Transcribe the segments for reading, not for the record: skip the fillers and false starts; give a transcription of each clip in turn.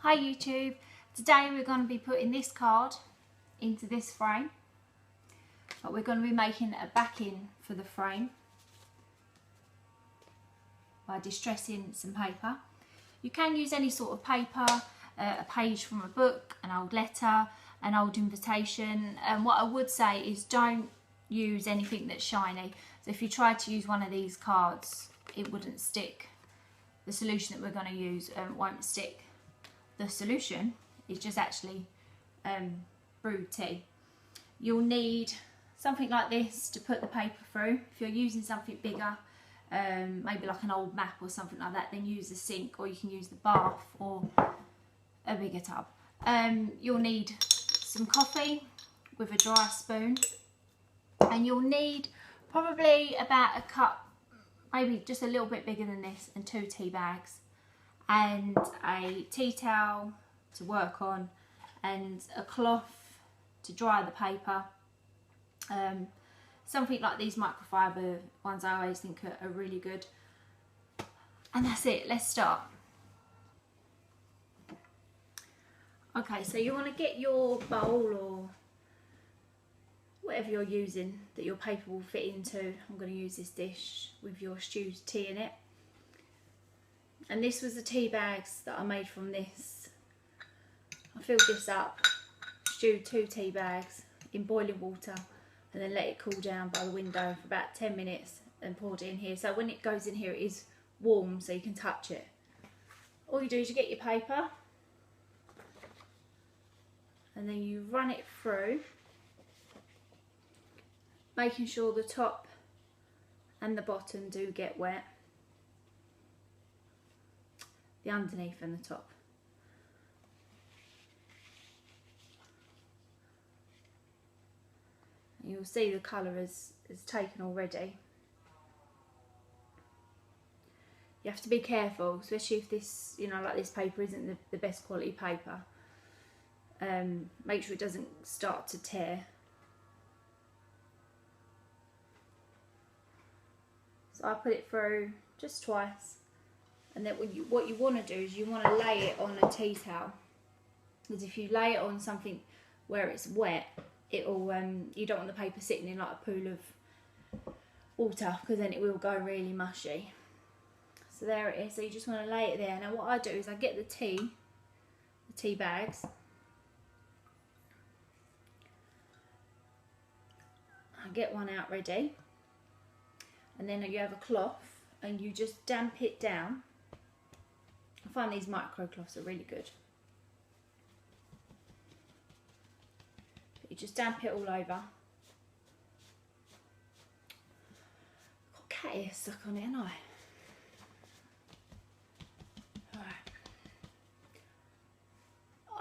Hi YouTube, today we're going to be putting this card into this frame, but we're going to be making a backing for the frame by distressing some paper. You can use any sort of paper, a page from a book, an old letter, an old invitation, and what I would say is don't use anything that's shiny. So if you tried to use one of these cards, it wouldn't stick. The solution that we're going to use won't stick. The solution is just actually brewed tea. You'll need something like this to put the paper through. If you're using something bigger, maybe like an old map or something like that, then use the sink, or you can use the bath or a bigger tub. You'll need some coffee with a dry spoon, and you'll need probably about a cup, maybe just a little bit bigger than this, and 2 tea bags, and a tea towel to work on, and a cloth to dry the paper. Something like these microfiber ones I always think are really good. And that's it, let's start. Okay, so you want to get your bowl or whatever you're using that your paper will fit into. I'm going to use this dish with your stewed tea in it. And this was the tea bags that I made from this. I filled this up, stewed 2 tea bags in boiling water, and then let it cool down by the window for about 10 minutes and poured it in here. So when it goes in here, it is warm, so you can touch it. All you do is you get your paper and then you run it through, making sure the top and the bottom do get wet. The underneath and the top. And you'll see the colour is taken already. You have to be careful, especially if this, you know, like this paper isn't the best quality paper. Make sure it doesn't start to tear. So I put it through just twice. And then what you want to do is you want to lay it on a tea towel, because if you lay it on something where it's wet, it'll you don't want the paper sitting in like a pool of water, because then it will go really mushy. So there it is. So you just want to lay it there. Now what I do is I get the tea bags, I get one out ready, and then you have a cloth and you just damp it down. I find these micro cloths are really good. You just damp it all over. Got cat ear stuck on it, haven't I? Alright.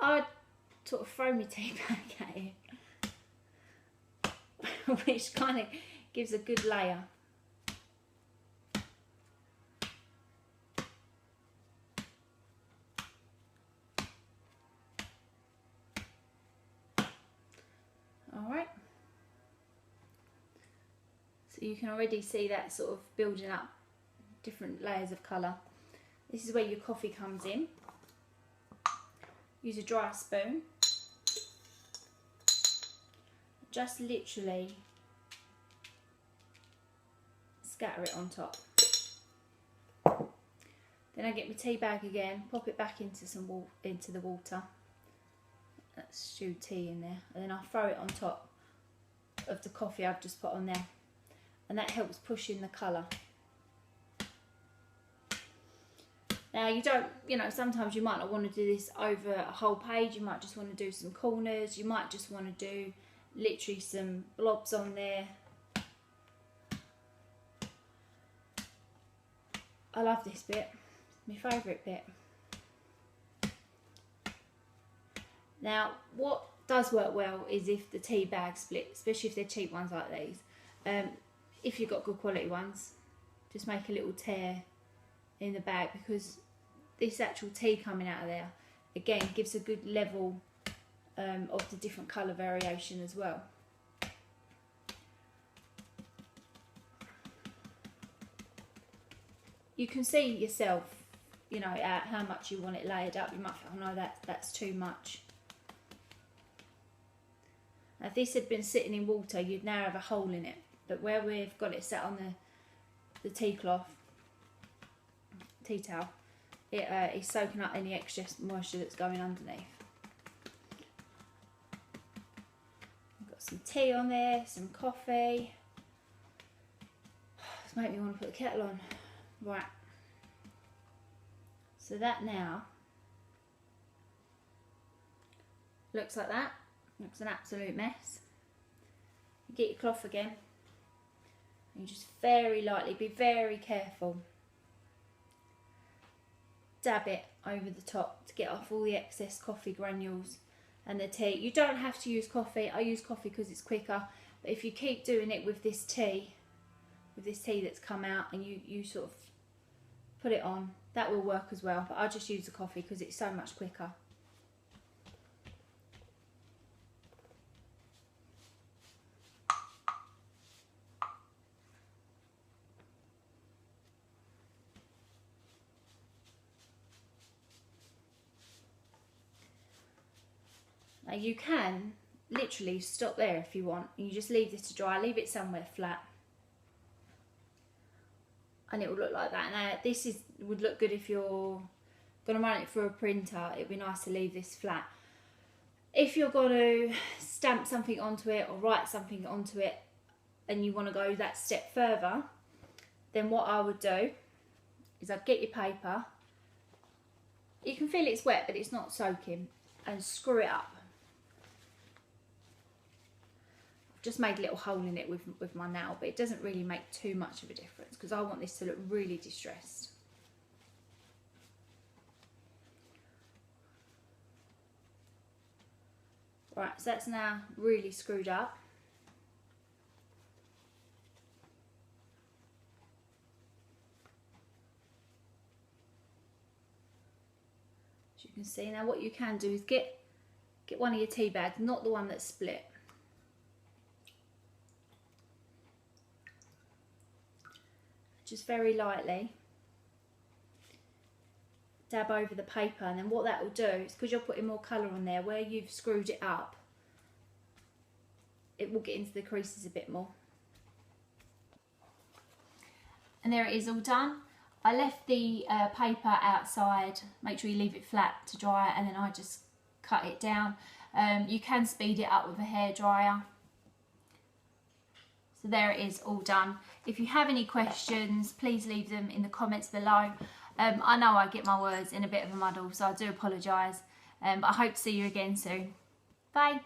I'd sort of throw my tea bag at it, which kind of gives a good layer. Alright, so you can already see that sort of building up different layers of colour. This is where your coffee comes in. Use a dry spoon. Just literally scatter it on top. Then I get my tea bag again, pop it back into the water. That's stewed tea in there, and then I'll throw it on top of the coffee I've just put on there, and that helps push in the colour. Now you don't, you know, sometimes you might not want to do this over a whole page. You might just want to do some corners. You might just want to do literally some blobs on there. I love this bit, it's my favourite bit. Now, what does work well is if the tea bag split, especially if they're cheap ones like these. If you've got good quality ones, just make a little tear in the bag, because this actual tea coming out of there, again, gives a good level of the different colour variation as well. You can see yourself you know, at how much you want it layered up. You might think, oh no, that's too much. Now, if this had been sitting in water, you'd now have a hole in it. But where we've got it set on the tea towel, it is soaking up any extra moisture that's going underneath. I've got some tea on there, some coffee. This makes me want to put the kettle on. Right. So that now looks like that. Looks an absolute mess. You get your cloth again. And you just very lightly, be very careful. Dab it over the top to get off all the excess coffee granules and the tea. You don't have to use coffee. I use coffee because it's quicker. But if you keep doing it with this tea that's come out, and you sort of put it on, that will work as well. But I just use the coffee because it's so much quicker. Now you can literally stop there if you want, and you just leave this to dry, leave it somewhere flat, and it will look like that. Now this would look good if you're going to run it through a printer. It'd be nice to leave this flat. If you're going to stamp something onto it or write something onto it and you want to go that step further, then what I would do is I'd get your paper. You can feel it's wet but it's not soaking, and screw it up. Just made a little hole in it with my nail, but it doesn't really make too much of a difference because I want this to look really distressed. Right, so that's now really screwed up. As you can see, now what you can do is get one of your tea bags, not the one that's split. Just very lightly dab over the paper, and then what that will do is, because you're putting more colour on there, where you've screwed it up, it will get into the creases a bit more. And there it is, all done. I left the paper outside. Make sure you leave it flat to dry, and then I just cut it down. You can speed it up with a hairdryer. So there it is, all done. If you have any questions, please leave them in the comments below. I know I get my words in a bit of a muddle, so I do apologise. But I hope to see you again soon. Bye.